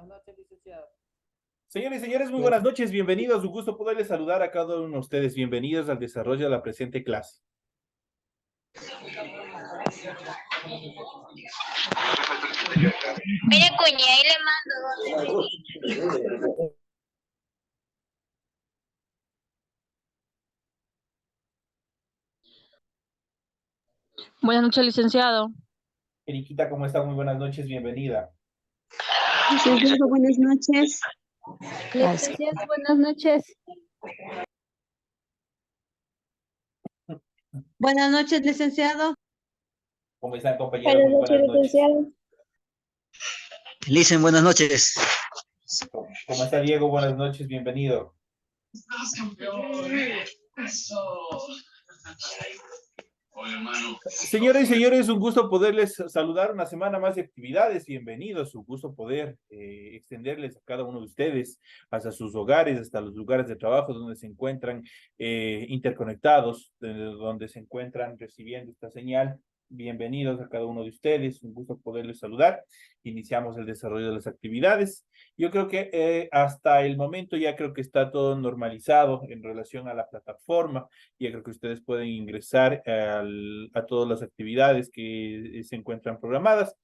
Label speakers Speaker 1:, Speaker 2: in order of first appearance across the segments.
Speaker 1: noches, licenciado.
Speaker 2: Señores y señores, muy buenas noches, bienvenidos. Un gusto poderles saludar a cada uno de ustedes. Bienvenidos al desarrollo de la presente clase.
Speaker 3: Mire, cuña, ahí le mando.
Speaker 4: Buenas noches, licenciado.
Speaker 2: Eriquita, ¿cómo está? Muy buenas noches, bienvenida.
Speaker 5: Licenciado, buenas noches.
Speaker 3: Licenciado, buenas noches.
Speaker 5: Buenas noches, licenciado.
Speaker 2: ¿Cómo están, compañeros? Muy buenas noches.
Speaker 6: Licen, buenas noches.
Speaker 2: ¿Cómo está, Diego? Buenas noches, bienvenido. Señoras y señores, un gusto poderles saludar una semana más de actividades. Bienvenidos, un gusto poder extenderles a cada uno de ustedes hasta sus hogares, hasta los lugares de trabajo donde se encuentran interconectados, donde se encuentran recibiendo esta señal. Bienvenidos a cada uno de ustedes, un gusto poderles saludar. Iniciamos el desarrollo de las actividades. Yo creo que hasta el momento ya creo que está todo normalizado en relación a la plataforma. Ya creo que ustedes pueden ingresar a todas las actividades que se encuentran programadas.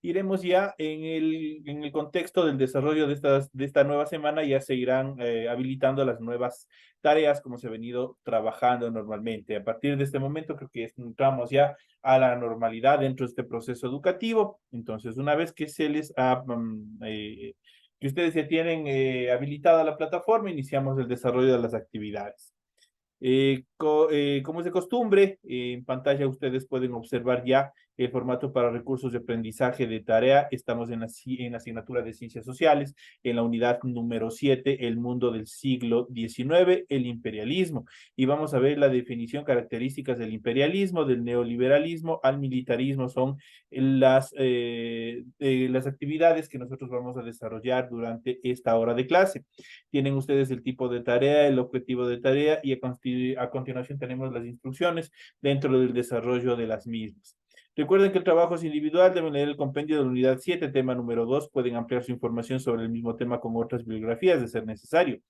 Speaker 2: Iremos ya en el contexto del desarrollo de esta nueva semana, ya se irán habilitando las nuevas tareas como se ha venido trabajando normalmente. A partir de este momento creo que entramos ya a la normalidad dentro de este proceso educativo. Entonces, una vez que que ustedes ya tienen habilitada la plataforma, iniciamos el desarrollo de las actividades. Como es de costumbre, en pantalla ustedes pueden observar ya el formato para recursos de aprendizaje de tarea. Estamos en la asignatura de Ciencias Sociales, en la unidad número 7, el mundo del siglo XIX, el imperialismo. Y vamos a ver la definición, características del imperialismo, del neoliberalismo al militarismo. Son las actividades que nosotros vamos a desarrollar durante esta hora de clase. Tienen ustedes el tipo de tarea, el objetivo de tarea y a continuación tenemos las instrucciones dentro del desarrollo de las mismas. Recuerden que el trabajo es individual, deben leer el compendio de la unidad 7, tema número 2, pueden ampliar su información sobre el mismo tema con otras bibliografías de ser necesario.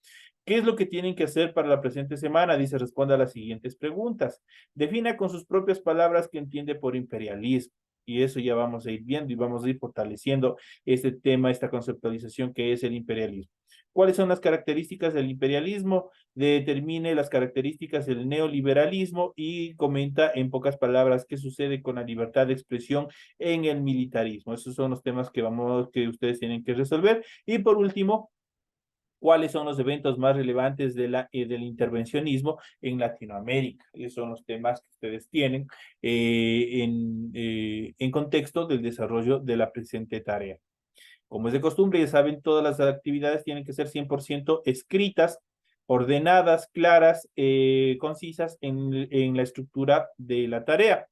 Speaker 2: ¿Qué es lo que tienen que hacer para la presente semana? Dice, responda a las siguientes preguntas. Defina con sus propias palabras qué entiende por imperialismo. Y eso ya vamos a ir viendo y vamos a ir fortaleciendo este tema, esta conceptualización que es el imperialismo. ¿Cuáles son las características del imperialismo? Determine las características del neoliberalismo y comenta en pocas palabras qué sucede con la libertad de expresión en el militarismo. Esos son los temas que ustedes tienen que resolver. Y por último, ¿cuáles son los eventos más relevantes del intervencionismo en Latinoamérica? Esos son los temas que ustedes tienen en contexto del desarrollo de la presente tarea. Como es de costumbre, ya saben, todas las actividades tienen que ser 100% escritas, ordenadas, claras, concisas en la estructura de la tarea.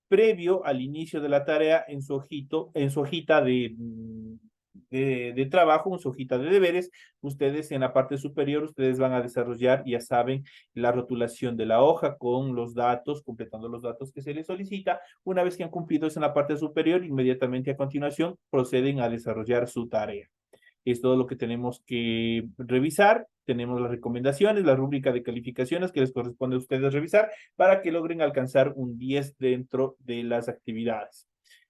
Speaker 2: Previo al inicio de la tarea, en su hojita de trabajo, en su hojita de deberes, ustedes en la parte superior, ustedes van a desarrollar, ya saben, la rotulación de la hoja con los datos, completando los datos que se les solicita. Una vez que han cumplido eso en la parte superior, inmediatamente a continuación proceden a desarrollar su tarea. Es todo lo que tenemos que revisar. Tenemos las recomendaciones, la rúbrica de calificaciones que les corresponde a ustedes revisar para que logren alcanzar un 10 dentro de las actividades.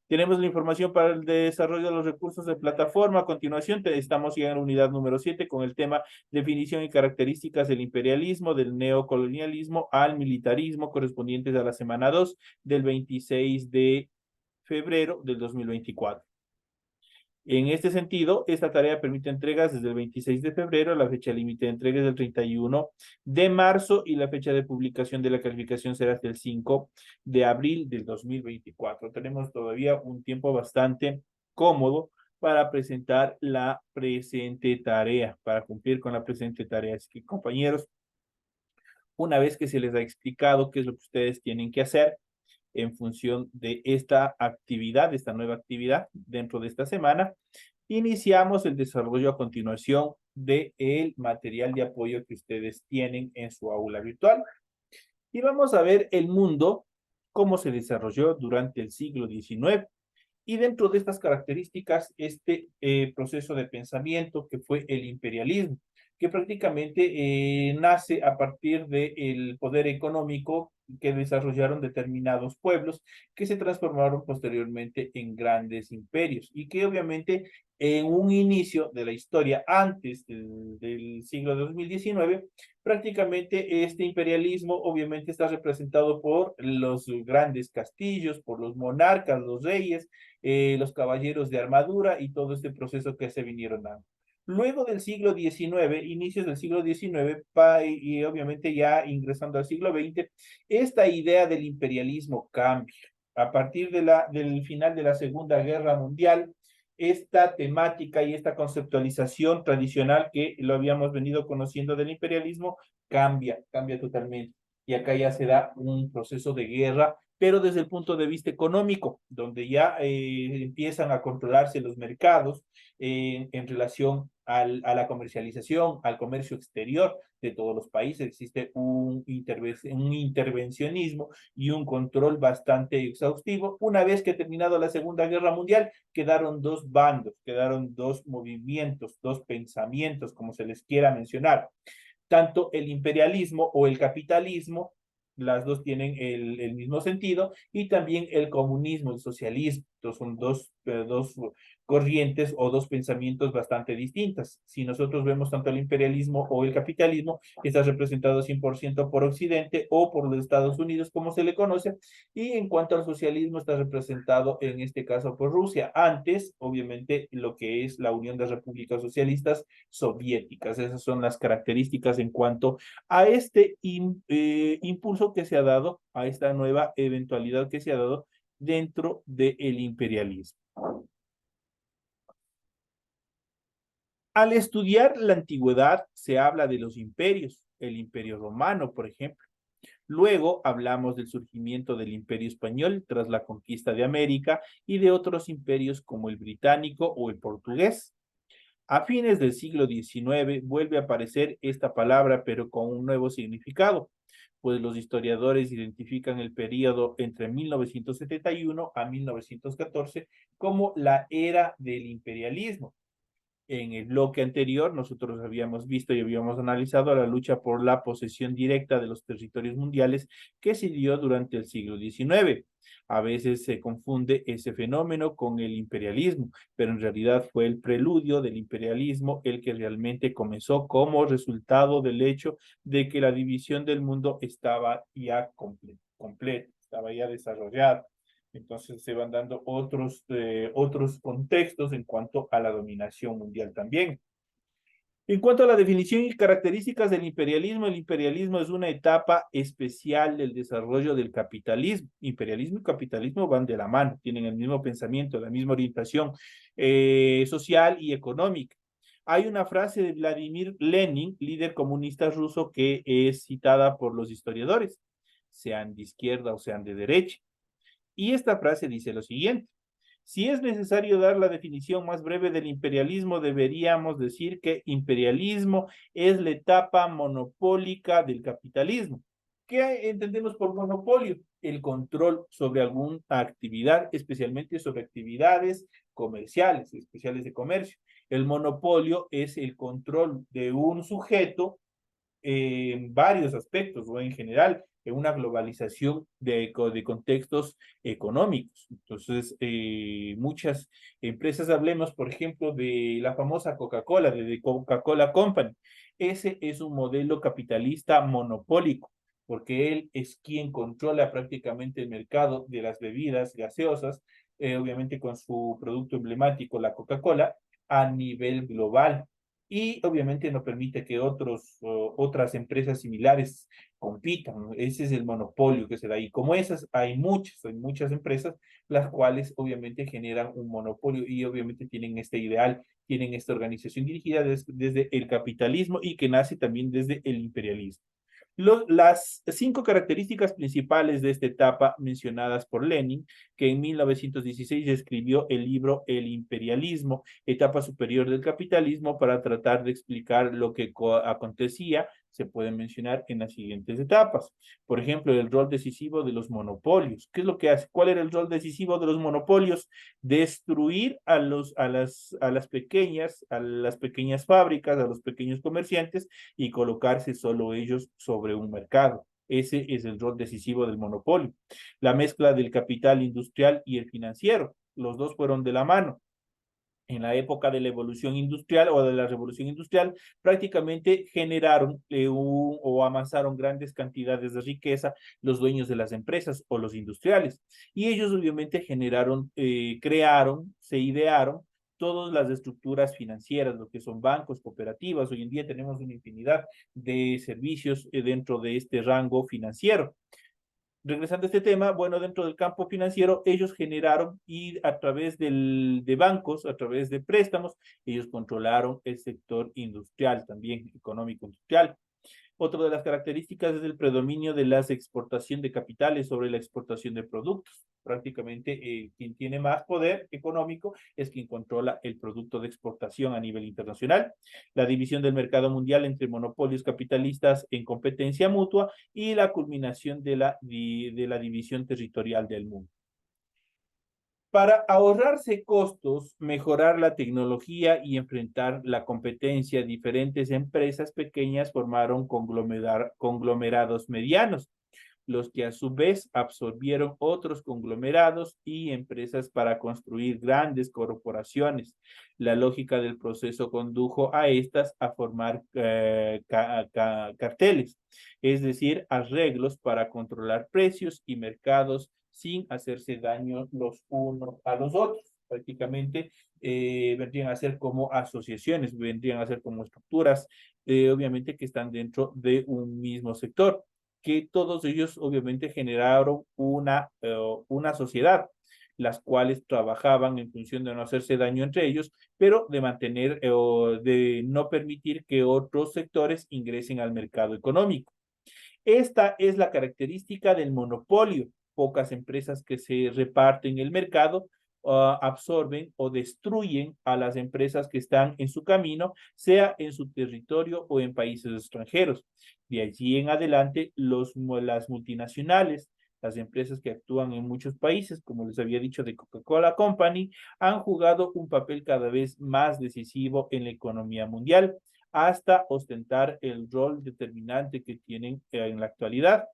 Speaker 2: Tenemos la información para el desarrollo de los recursos de plataforma. A continuación, estamos ya en la unidad número 7 con el tema definición y características del imperialismo, del neocolonialismo al militarismo, correspondientes a la semana 2 del 26 de febrero del 2024. En este sentido, esta tarea permite entregas desde el 26 de febrero, la fecha límite de entregas del 31 de marzo y la fecha de publicación de la calificación será hasta el 5 de abril del 2024. Tenemos todavía un tiempo bastante cómodo para presentar la presente tarea, para cumplir con la presente tarea. Así que, compañeros, una vez que se les ha explicado qué es lo que ustedes tienen que hacer, en función de esta actividad, esta nueva actividad dentro de esta semana, iniciamos el desarrollo a continuación del material de apoyo que ustedes tienen en su aula virtual. Y vamos a ver el mundo, cómo se desarrolló durante el siglo XIX Y dentro de estas características, este proceso de pensamiento que fue el imperialismo, que prácticamente nace a partir del poder económico que desarrollaron determinados pueblos que se transformaron posteriormente en grandes imperios y que obviamente en un inicio de la historia antes del siglo 2019, prácticamente este imperialismo obviamente está representado por los grandes castillos, por los monarcas, los reyes, los caballeros de armadura y todo este proceso que se vinieron dando. Luego del siglo XIX, inicios del siglo XIX, y obviamente ya ingresando al siglo XX, esta idea del imperialismo cambia. A partir del final de la Segunda Guerra Mundial, esta temática y esta conceptualización tradicional que lo habíamos venido conociendo del imperialismo cambia totalmente. Y acá ya se da un proceso de guerra, pero desde el punto de vista económico, donde ya empiezan a controlarse los mercados en relación a la comercialización, al comercio exterior de todos los países. Existe un intervencionismo y un control bastante exhaustivo. Una vez que ha terminado la Segunda Guerra Mundial, quedaron dos bandos, quedaron dos movimientos, dos pensamientos, como se les quiera mencionar. Tanto el imperialismo o el capitalismo, las dos tienen el mismo sentido, y también el comunismo, el socialismo. Entonces son dos corrientes o dos pensamientos bastante distintas. Si nosotros vemos tanto el imperialismo o el capitalismo, está representado 100% por Occidente o por los Estados Unidos, como se le conoce, y en cuanto al socialismo está representado en este caso por Rusia. Antes, obviamente, lo que es la Unión de Repúblicas Socialistas Soviéticas. Esas son las características en cuanto a este impulso que se ha dado, a esta nueva eventualidad que se ha dado dentro del imperialismo. Al estudiar la antigüedad se habla de los imperios, el imperio romano, por ejemplo. Luego hablamos del surgimiento del imperio español tras la conquista de América y de otros imperios como el británico o el portugués. A fines del siglo XIX vuelve a aparecer esta palabra, pero con un nuevo significado, pues los historiadores identifican el periodo entre 1971 a 1914 como la era del imperialismo. En el bloque anterior, nosotros habíamos visto y habíamos analizado la lucha por la posesión directa de los territorios mundiales que se dio durante el siglo XIX. A veces se confunde ese fenómeno con el imperialismo, pero en realidad fue el preludio del imperialismo el que realmente comenzó como resultado del hecho de que la división del mundo estaba ya completa, estaba ya desarrollada. Entonces se van dando otros contextos en cuanto a la dominación mundial también. En cuanto a la definición y características del imperialismo, el imperialismo es una etapa especial del desarrollo del capitalismo. Imperialismo y capitalismo van de la mano, tienen el mismo pensamiento, la misma orientación social y económica. Hay una frase de Vladimir Lenin, líder comunista ruso, que es citada por los historiadores, sean de izquierda o sean de derecha. Y esta frase dice lo siguiente: si es necesario dar la definición más breve del imperialismo, deberíamos decir que imperialismo es la etapa monopólica del capitalismo. ¿Qué entendemos por monopolio? El control sobre alguna actividad, especialmente sobre actividades comerciales, especiales de comercio. El monopolio es el control de un sujeto en varios aspectos o en general en una globalización de contextos económicos. Entonces, muchas empresas, hablemos por ejemplo de la famosa Coca-Cola, de Coca-Cola Company. Ese es un modelo capitalista monopólico, porque él es quien controla prácticamente el mercado de las bebidas gaseosas, obviamente con su producto emblemático, la Coca-Cola, a nivel global. Y obviamente no permite que otras empresas similares compitan. Ese es el monopolio que se da. Y como esas, hay muchas empresas, las cuales obviamente generan un monopolio y obviamente tienen este ideal, tienen esta organización dirigida desde el capitalismo y que nace también desde el imperialismo. Las 5 características principales de esta etapa mencionadas por Lenin, que en 1916 escribió el libro El imperialismo, etapa superior del capitalismo, para tratar de explicar lo que acontecía se pueden mencionar en las siguientes etapas. Por ejemplo, el rol decisivo de los monopolios. ¿Qué es lo que hace? ¿Cuál era el rol decisivo de los monopolios? Destruir a las pequeñas fábricas, a los pequeños comerciantes y colocarse solo ellos sobre un mercado. Ese es el rol decisivo del monopolio. La mezcla del capital industrial y el financiero. Los dos fueron de la mano. En la época de la evolución industrial o de la revolución industrial, prácticamente generaron o amasaron grandes cantidades de riqueza los dueños de las empresas o los industriales. Y ellos obviamente crearon, se idearon todas las estructuras financieras, lo que son bancos, cooperativas. Hoy en día tenemos una infinidad de servicios dentro de este rango financiero. Regresando a este tema, bueno, dentro del campo financiero, ellos generaron y a través de bancos, a través de préstamos, ellos controlaron el sector industrial, también económico industrial. Otra de las características es el predominio de la exportación de capitales sobre la exportación de productos. Prácticamente quien tiene más poder económico es quien controla el producto de exportación a nivel internacional. La división del mercado mundial entre monopolios capitalistas en competencia mutua y la culminación de la división territorial del mundo. Para ahorrarse costos, mejorar la tecnología y enfrentar la competencia, diferentes empresas pequeñas formaron conglomerados medianos, los que a su vez absorbieron otros conglomerados y empresas para construir grandes corporaciones. La lógica del proceso condujo a estas a formar carteles, es decir, arreglos para controlar precios y mercados sin hacerse daño los unos a los otros. Prácticamente vendrían a ser como asociaciones, vendrían a ser como estructuras, obviamente que están dentro de un mismo sector, que todos ellos obviamente generaron una sociedad, las cuales trabajaban en función de no hacerse daño entre ellos, pero de mantener o de no permitir que otros sectores ingresen al mercado económico. Esta es la característica del monopolio. Pocas empresas que se reparten el mercado absorben o destruyen a las empresas que están en su camino, sea en su territorio o en países extranjeros. De allí en adelante, las multinacionales, las empresas que actúan en muchos países, como les había dicho de Coca-Cola Company, han jugado un papel cada vez más decisivo en la economía mundial, hasta ostentar el rol determinante que tienen en la actualidad.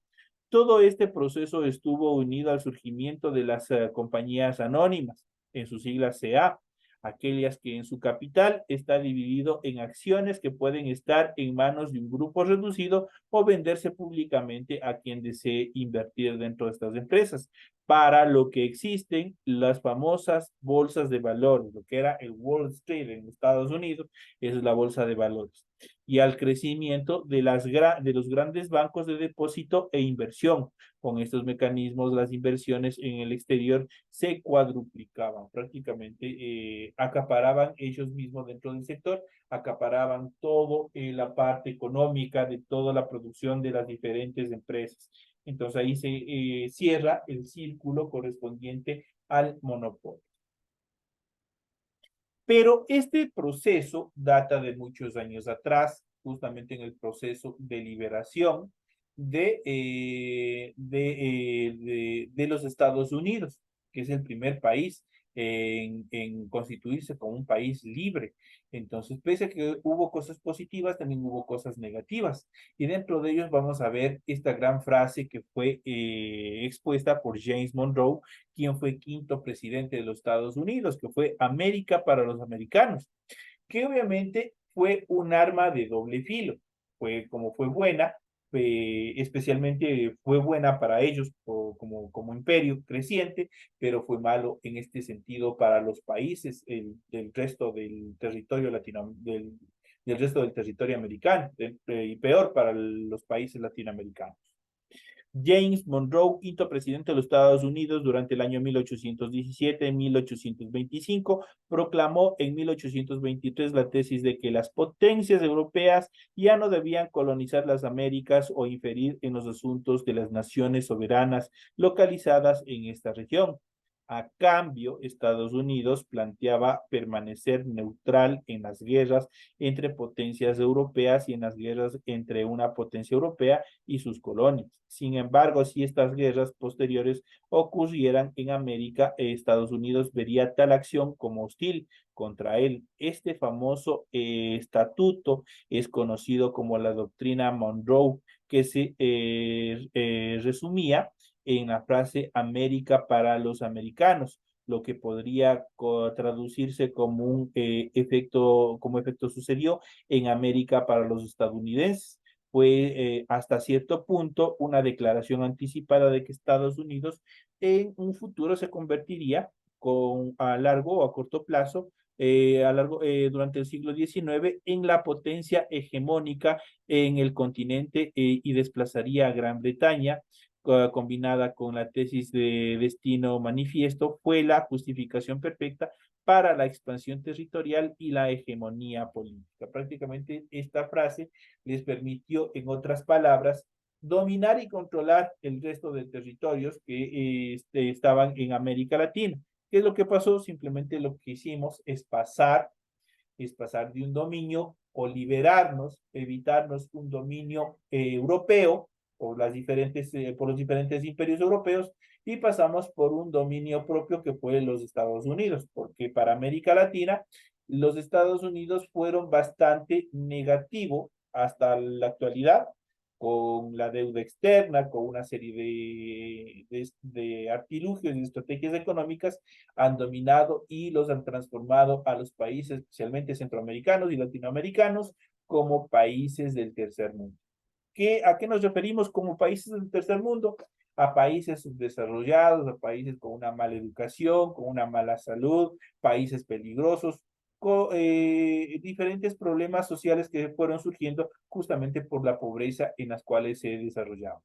Speaker 2: Todo este proceso estuvo unido al surgimiento de las compañías anónimas, en sus siglas CA, aquellas que en su capital está dividido en acciones que pueden estar en manos de un grupo reducido o venderse públicamente a quien desee invertir dentro de estas empresas, para lo que existen las famosas bolsas de valores, lo que era el Wall Street en Estados Unidos, es la bolsa de valores, y al crecimiento de los grandes bancos de depósito e inversión. Con estos mecanismos, las inversiones en el exterior se cuadruplicaban, prácticamente acaparaban ellos mismos dentro del sector, acaparaban toda la parte económica de toda la producción de las diferentes empresas. Entonces ahí se cierra el círculo correspondiente al monopolio. Pero este proceso data de muchos años atrás, justamente en el proceso de liberación de los Estados Unidos, que es el primer país en constituirse como un país libre. Entonces, pese a que hubo cosas positivas, también hubo cosas negativas. Y dentro de ellos vamos a ver esta gran frase que fue expuesta por James Monroe, quien fue quinto presidente de los Estados Unidos, que fue América para los americanos, que obviamente fue un arma de doble filo. Como fue buena, especialmente fue buena para ellos como imperio creciente, pero fue malo en este sentido para los países del resto del territorio del resto del territorio americano, y peor para los países latinoamericanos. James Monroe, quinto presidente de los Estados Unidos durante el año 1817-1825, proclamó en 1823 la tesis de que las potencias europeas ya no debían colonizar las Américas o inferir en los asuntos de las naciones soberanas localizadas en esta región. A cambio, Estados Unidos planteaba permanecer neutral en las guerras entre potencias europeas y en las guerras entre una potencia europea y sus colonias. Sin embargo, si estas guerras posteriores ocurrieran en América, Estados Unidos vería tal acción como hostil contra él. Este famoso estatuto es conocido como la doctrina Monroe, que se resumía en la frase América para los americanos, lo que podría traducirse como un como efecto sucedió en América para los estadounidenses. Fue hasta cierto punto una declaración anticipada de que Estados Unidos en un futuro se convertiría a largo o a corto plazo durante el siglo XIX en la potencia hegemónica en el continente y desplazaría a Gran Bretaña, combinada con la tesis de destino manifiesto, fue la justificación perfecta para la expansión territorial y la hegemonía política. Prácticamente esta frase les permitió, en otras palabras, dominar y controlar el resto de territorios que estaban en América Latina. ¿Qué es lo que pasó? Simplemente lo que hicimos es pasar de un dominio o liberarnos, evitarnos un dominio europeo por los diferentes imperios europeos y pasamos por un dominio propio que fue los Estados Unidos, porque para América Latina los Estados Unidos fueron bastante negativos hasta la actualidad, con la deuda externa, con una serie de artilugios y estrategias económicas, han dominado y los han transformado a los países, especialmente centroamericanos y latinoamericanos, como países del tercer mundo. ¿A qué nos referimos como países del tercer mundo? A países subdesarrollados, a países con una mala educación, con una mala salud, países peligrosos, con diferentes problemas sociales que fueron surgiendo justamente por la pobreza en las cuales se desarrollaban.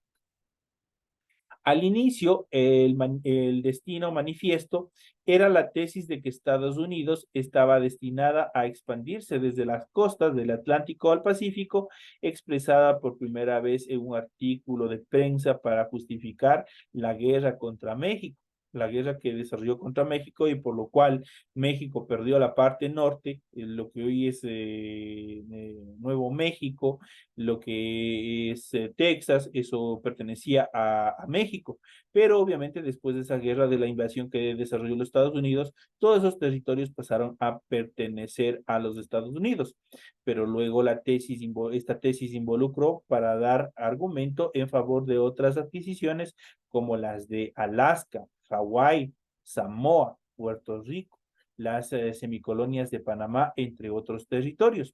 Speaker 2: Al inicio, el destino manifiesto era la tesis de que Estados Unidos estaba destinada a expandirse desde las costas del Atlántico al Pacífico, expresada por primera vez en un artículo de prensa para justificar la guerra contra México, la guerra que desarrolló contra México y por lo cual México perdió la parte norte, lo que hoy es Nuevo México, lo que es Texas, eso pertenecía a México. Pero obviamente después de esa guerra de la invasión que desarrolló los Estados Unidos, todos esos territorios pasaron a pertenecer a los Estados Unidos. Pero luego esta tesis involucró para dar argumento en favor de otras adquisiciones como las de Alaska, Hawái, Samoa, Puerto Rico, las semicolonias de Panamá, entre otros territorios.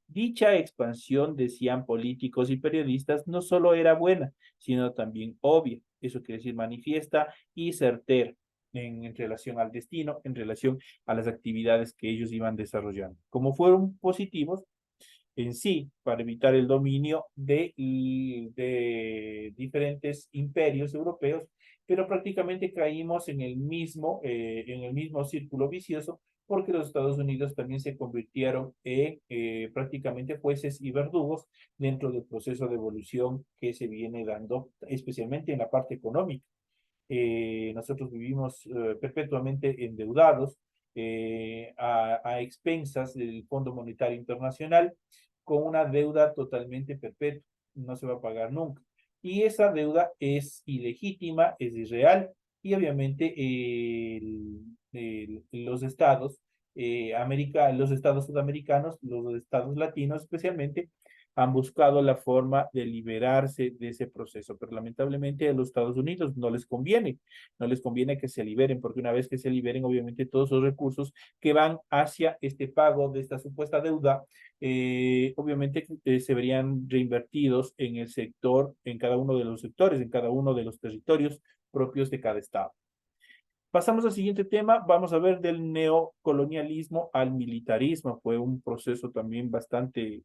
Speaker 2: Dicha expansión, decían políticos y periodistas, no solo era buena, sino también obvia, eso quiere decir manifiesta y certera en relación al destino, en relación a las actividades que ellos iban desarrollando. Como fueron positivos en sí, para evitar el dominio de diferentes imperios europeos, pero prácticamente caímos en el mismo círculo vicioso porque los Estados Unidos también se convirtieron en prácticamente jueces y verdugos dentro del proceso de evolución que se viene dando, especialmente en la parte económica. Nosotros vivimos perpetuamente endeudados a expensas del Fondo Monetario Internacional con una deuda totalmente perpetua, no se va a pagar nunca. Y esa deuda es ilegítima, es irreal y obviamente los estados los estados sudamericanos, los estados latinos especialmente, han buscado la forma de liberarse de ese proceso, pero lamentablemente a los Estados Unidos no les conviene que se liberen, porque una vez que se liberen, obviamente todos los recursos que van hacia este pago de esta supuesta deuda, obviamente se verían reinvertidos en el sector, en cada uno de los sectores, en cada uno de los territorios propios de cada estado. Pasamos al siguiente tema, vamos a ver del neocolonialismo al militarismo. Fue un proceso también bastante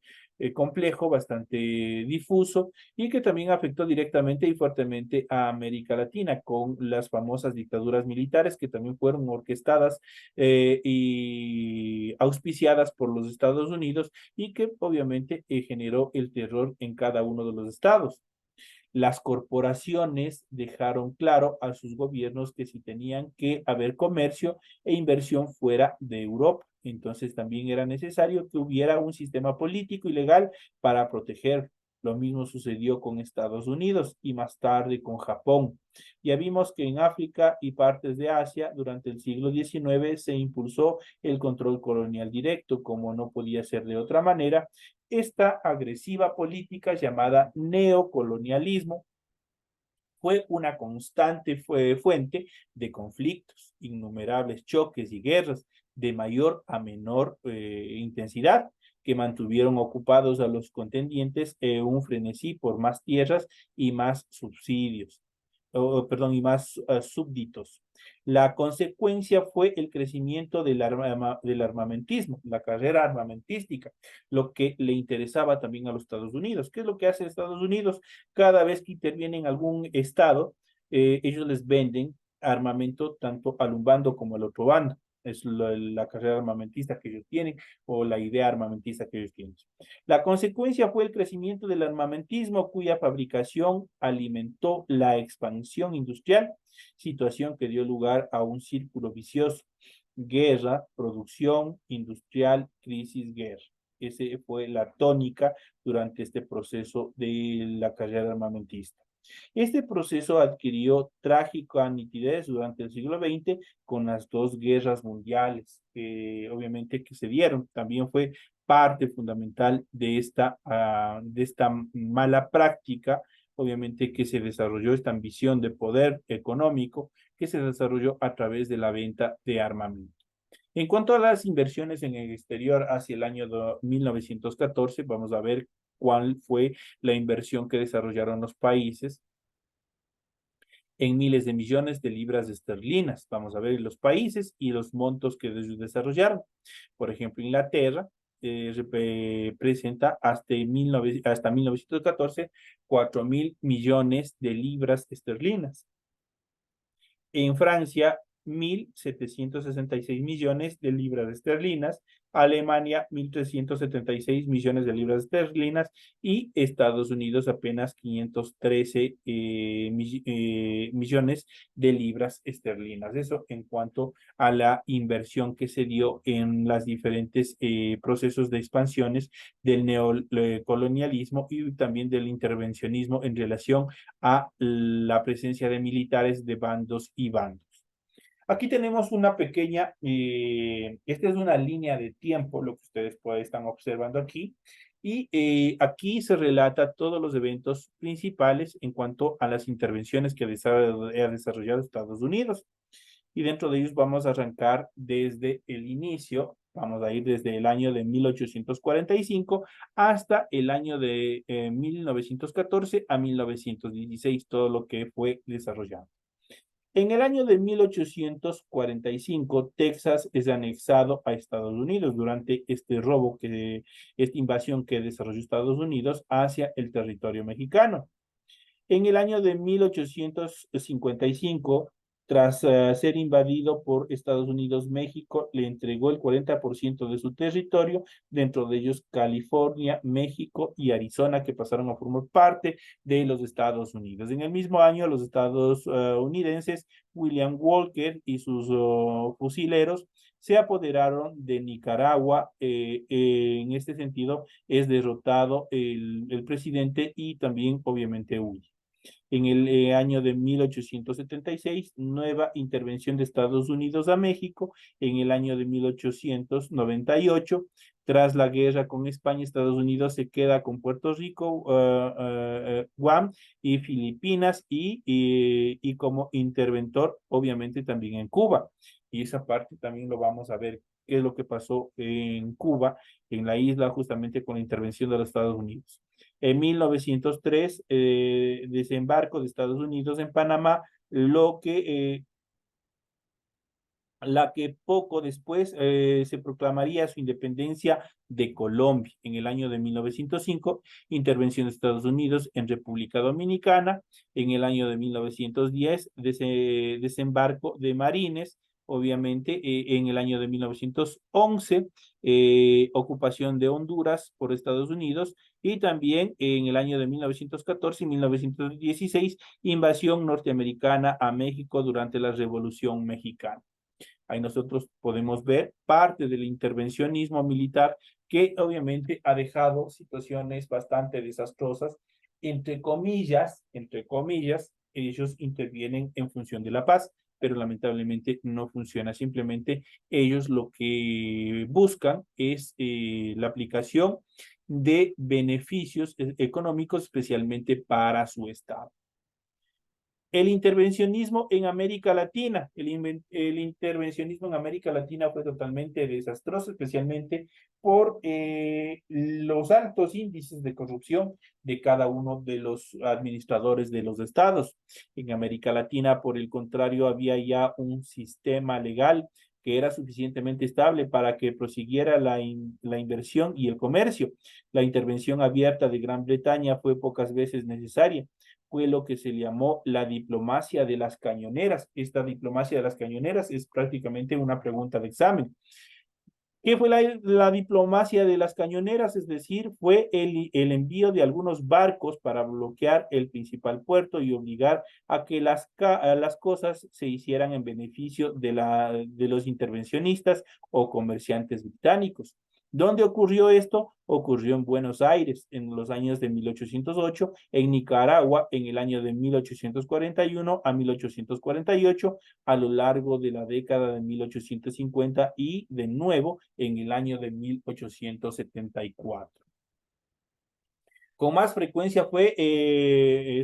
Speaker 2: complejo, bastante difuso y que también afectó directamente y fuertemente a América Latina con las famosas dictaduras militares que también fueron orquestadas y auspiciadas por los Estados Unidos y que obviamente generó el terror en cada uno de los estados. Las corporaciones dejaron claro a sus gobiernos que si tenían que haber comercio e inversión fuera de Europa. Entonces también era necesario que hubiera un sistema político y legal para proteger. Lo mismo sucedió con Estados Unidos y más tarde con Japón. Ya vimos que en África y partes de Asia durante el siglo XIX se impulsó el control colonial directo, como no podía ser de otra manera. Esta agresiva política llamada neocolonialismo fue una constante fuente de conflictos, innumerables choques y guerras de mayor a menor intensidad que mantuvieron ocupados a los contendientes un frenesí por más tierras y más subsidios, perdón, y más súbditos. La consecuencia fue el crecimiento del armamentismo, la carrera armamentística, lo que le interesaba también a los Estados Unidos. ¿Qué es lo que hace Estados Unidos? Cada vez que interviene en algún estado, ellos les venden armamento tanto al un bando como al otro bando. Es la carrera armamentista que ellos tienen o la idea armamentista que ellos tienen. La consecuencia fue el crecimiento del armamentismo, cuya fabricación alimentó la expansión industrial, situación que dio lugar a un círculo vicioso: guerra, producción, industrial, crisis, guerra. Esa fue la tónica durante este proceso de la carrera armamentista. Este proceso adquirió trágica nitidez durante el siglo XX con las dos guerras mundiales, obviamente que se dieron. También fue parte fundamental de esta mala práctica, obviamente que se desarrolló esta ambición de poder económico que se desarrolló a través de la venta de armamento. En cuanto a las inversiones en el exterior hacia el año 1914, vamos a ver cuál fue la inversión que desarrollaron los países en miles de millones de libras esterlinas. Vamos a ver los países y los montos que desarrollaron. Por ejemplo, Inglaterra presenta hasta 1914 4.000 millones de libras esterlinas. En Francia, 1.766 millones de libras esterlinas, Alemania, 1.376 millones de libras esterlinas y Estados Unidos apenas 513 millones de libras esterlinas. Eso en cuanto a la inversión que se dio en los diferentes procesos de expansiones del neocolonialismo y también del intervencionismo en relación a la presencia de militares de bandos y bandos. Aquí tenemos una pequeña, esta es una línea de tiempo, lo que ustedes están observando aquí, y aquí se relata todos los eventos principales en cuanto a las intervenciones que ha desarrollado Estados Unidos. Y dentro de ellos vamos a arrancar desde el inicio, vamos a ir desde el año de 1845 hasta el año de 1914 a 1916, todo lo que fue desarrollado. En el año de 1845, Texas es anexado a Estados Unidos durante este robo, esta invasión que desarrolló Estados Unidos hacia el territorio mexicano. En el año de 1855, tras ser invadido por Estados Unidos, México le entregó el 40% de su territorio, dentro de ellos California, México y Arizona, que pasaron a formar parte de los Estados Unidos. En el mismo año, los estadounidenses William Walker y sus fusileros se apoderaron de Nicaragua. En este sentido, es derrotado el presidente y también, obviamente, huye. En el año de 1876, nueva intervención de Estados Unidos a México. En el año de 1898, tras la guerra con España, Estados Unidos se queda con Puerto Rico, Guam y Filipinas y como interventor, obviamente, también en Cuba. Y esa parte también lo vamos a ver, qué es lo que pasó en Cuba, en la isla, justamente con la intervención de los Estados Unidos. En 1903, desembarco de Estados Unidos en Panamá, la que poco después se proclamaría su independencia de Colombia. En el año de 1905, intervención de Estados Unidos en República Dominicana. En el año de 1910, desembarco de marines. Obviamente, en el año de 1911, ocupación de Honduras por Estados Unidos y también en el año de 1914 y 1916, invasión norteamericana a México durante la Revolución Mexicana. Ahí nosotros podemos ver parte del intervencionismo militar que obviamente ha dejado situaciones bastante desastrosas. Entre comillas, ellos intervienen en función de la paz, pero lamentablemente no funciona. Simplemente ellos lo que buscan es la aplicación de beneficios económicos, especialmente para su Estado. El intervencionismo en América Latina. El intervencionismo en América Latina fue totalmente desastroso, especialmente por los altos índices de corrupción de cada uno de los administradores de los estados. En América Latina, por el contrario, había ya un sistema legal que era suficientemente estable para que prosiguiera la inversión y el comercio. La intervención abierta de Gran Bretaña fue pocas veces necesaria. Fue lo que se llamó la diplomacia de las cañoneras. Esta diplomacia de las cañoneras es prácticamente una pregunta de examen. ¿Qué fue la diplomacia de las cañoneras? Es decir, fue el envío de algunos barcos para bloquear el principal puerto y obligar a que las cosas se hicieran en beneficio de los intervencionistas o comerciantes británicos. ¿Dónde ocurrió esto? Ocurrió en Buenos Aires en los años de 1808, en Nicaragua en el año de 1841 a 1848, a lo largo de la década de 1850 y de nuevo en el año de 1874. Con más frecuencia fue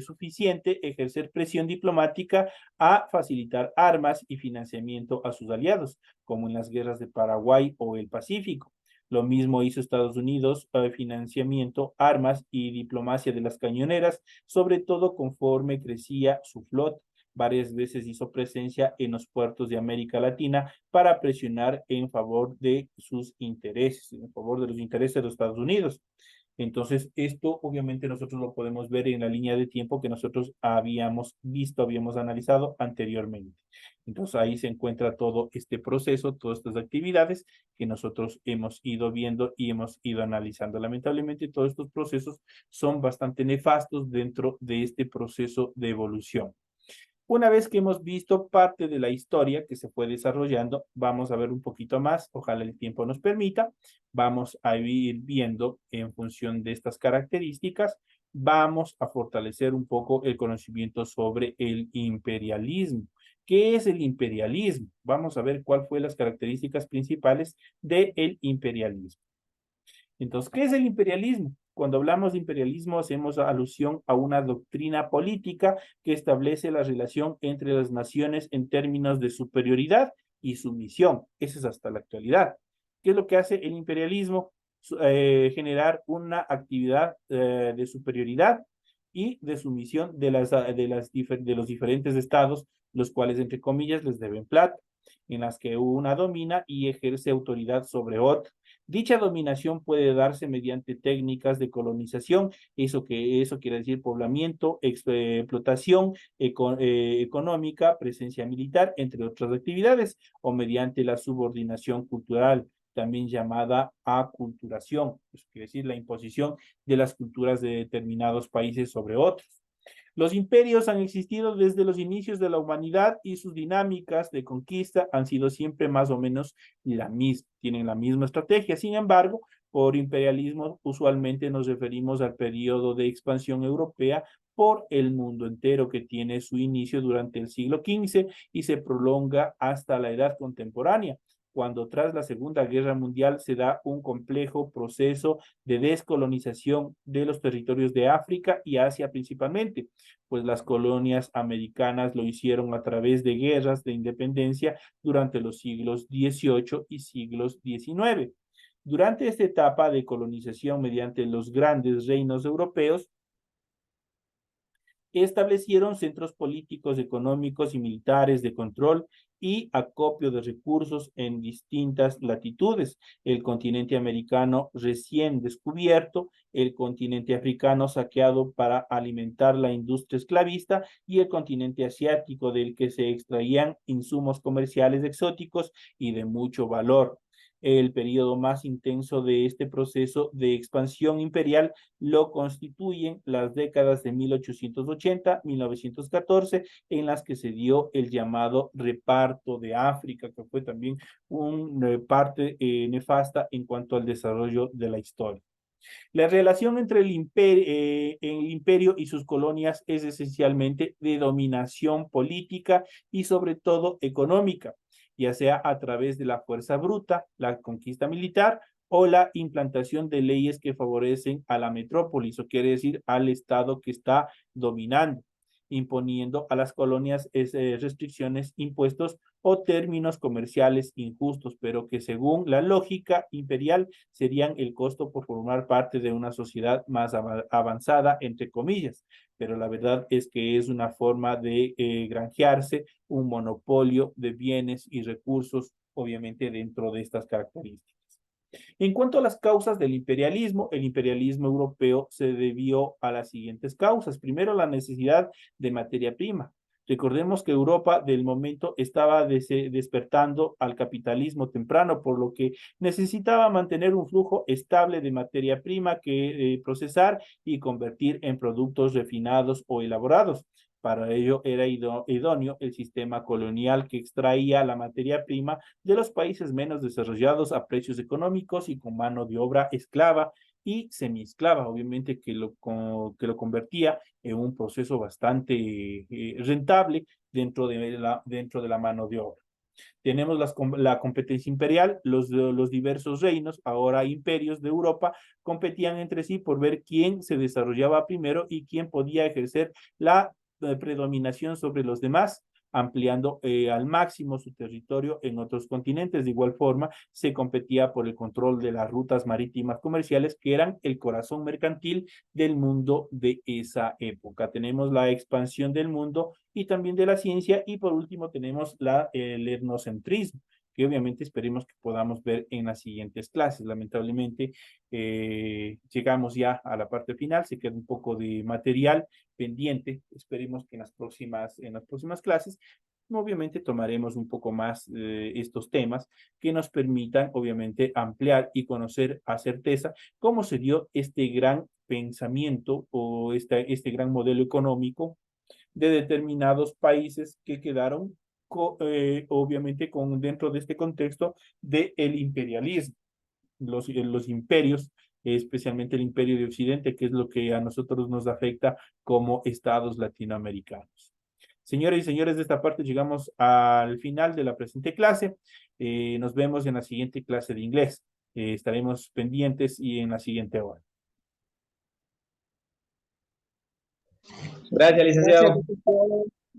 Speaker 2: suficiente ejercer presión diplomática a facilitar armas y financiamiento a sus aliados, como en las guerras de Paraguay o el Pacífico. Lo mismo hizo Estados Unidos, financiamiento, armas y diplomacia de las cañoneras, sobre todo conforme crecía su flota. Varias veces hizo presencia en los puertos de América Latina para presionar en favor de sus intereses, en favor de los intereses de los Estados Unidos. Entonces, esto obviamente nosotros lo podemos ver en la línea de tiempo que nosotros habíamos visto, habíamos analizado anteriormente. Entonces, ahí se encuentra todo este proceso, todas estas actividades que nosotros hemos ido viendo y hemos ido analizando. Lamentablemente, todos estos procesos son bastante nefastos dentro de este proceso de evolución. Una vez que hemos visto parte de la historia que se fue desarrollando, vamos a ver un poquito más, ojalá el tiempo nos permita, vamos a ir viendo en función de estas características, vamos a fortalecer un poco el conocimiento sobre el imperialismo. ¿Qué es el imperialismo? Vamos a ver cuáles fueron las características principales del imperialismo. Entonces, ¿qué es el imperialismo? Cuando hablamos de imperialismo hacemos alusión a una doctrina política que establece la relación entre las naciones en términos de superioridad y sumisión. Eso es hasta la actualidad. ¿Qué es lo que hace el imperialismo? Generar una actividad de superioridad y de sumisión de los diferentes estados, los cuales, entre comillas, les deben plata, en las que una domina y ejerce autoridad sobre otra. Dicha dominación puede darse mediante técnicas de colonización, eso quiere decir poblamiento, explotación económica, presencia militar, entre otras actividades, o mediante la subordinación cultural, también llamada aculturación, eso quiere decir la imposición de las culturas de determinados países sobre otros. Los imperios han existido desde los inicios de la humanidad y sus dinámicas de conquista han sido siempre más o menos la misma, tienen la misma estrategia. Sin embargo, por imperialismo usualmente nos referimos al periodo de expansión europea por el mundo entero que tiene su inicio durante el siglo XV y se prolonga hasta la edad contemporánea, cuando tras la Segunda Guerra Mundial se da un complejo proceso de descolonización de los territorios de África y Asia principalmente, pues las colonias americanas lo hicieron a través de guerras de independencia durante los siglos XVIII y siglos XIX. Durante esta etapa de colonización mediante los grandes reinos europeos, establecieron centros políticos, económicos y militares de control y acopio de recursos en distintas latitudes. El continente americano recién descubierto, el continente africano saqueado para alimentar la industria esclavista y el continente asiático del que se extraían insumos comerciales exóticos y de mucho valor. El periodo más intenso de este proceso de expansión imperial lo constituyen las décadas de 1880, 1914, en las que se dio el llamado reparto de África, que fue también una parte nefasta en cuanto al desarrollo de la historia. La relación entre el imperio y sus colonias es esencialmente de dominación política y sobre todo económica, ya sea a través de la fuerza bruta, la conquista militar o la implantación de leyes que favorecen a la metrópolis, o quiere decir al Estado que está dominando, imponiendo a las colonias restricciones, impuestos o términos comerciales injustos, pero que según la lógica imperial serían el costo por formar parte de una sociedad más avanzada, entre comillas. Pero la verdad es que es una forma de granjearse un monopolio de bienes y recursos, obviamente dentro de estas características. En cuanto a las causas del imperialismo, el imperialismo europeo se debió a las siguientes causas. Primero, la necesidad de materia prima. Recordemos que Europa del momento estaba despertando al capitalismo temprano, por lo que necesitaba mantener un flujo estable de materia prima que procesar y convertir en productos refinados o elaborados. Para ello era idóneo el sistema colonial que extraía la materia prima de los países menos desarrollados a precios económicos y con mano de obra esclava y semiesclava, obviamente que lo convertía en un proceso bastante rentable dentro de la mano de obra. Tenemos la competencia imperial, los diversos reinos, ahora imperios de Europa, competían entre sí por ver quién se desarrollaba primero y quién podía ejercer la predominación sobre los demás, ampliando al máximo su territorio en otros continentes. De igual forma, se competía por el control de las rutas marítimas comerciales, que eran el corazón mercantil del mundo de esa época. Tenemos la expansión del mundo y también de la ciencia, y por último tenemos el etnocentrismo, que obviamente esperemos que podamos ver en las siguientes clases. Lamentablemente, llegamos ya a la parte final, se queda un poco de material pendiente. Esperemos que en las próximas clases, obviamente tomaremos un poco más estos temas que nos permitan, obviamente, ampliar y conocer a certeza cómo se dio este gran pensamiento o este gran modelo económico de determinados países que quedaron obviamente dentro de este contexto del imperialismo, los imperios, especialmente el imperio de Occidente, que es lo que a nosotros nos afecta como estados latinoamericanos. Señoras y señores, de esta parte llegamos al final de la presente clase. Nos vemos en la siguiente clase de inglés. Estaremos pendientes y en la siguiente hora.
Speaker 1: Gracias, licenciado.
Speaker 5: Gracias.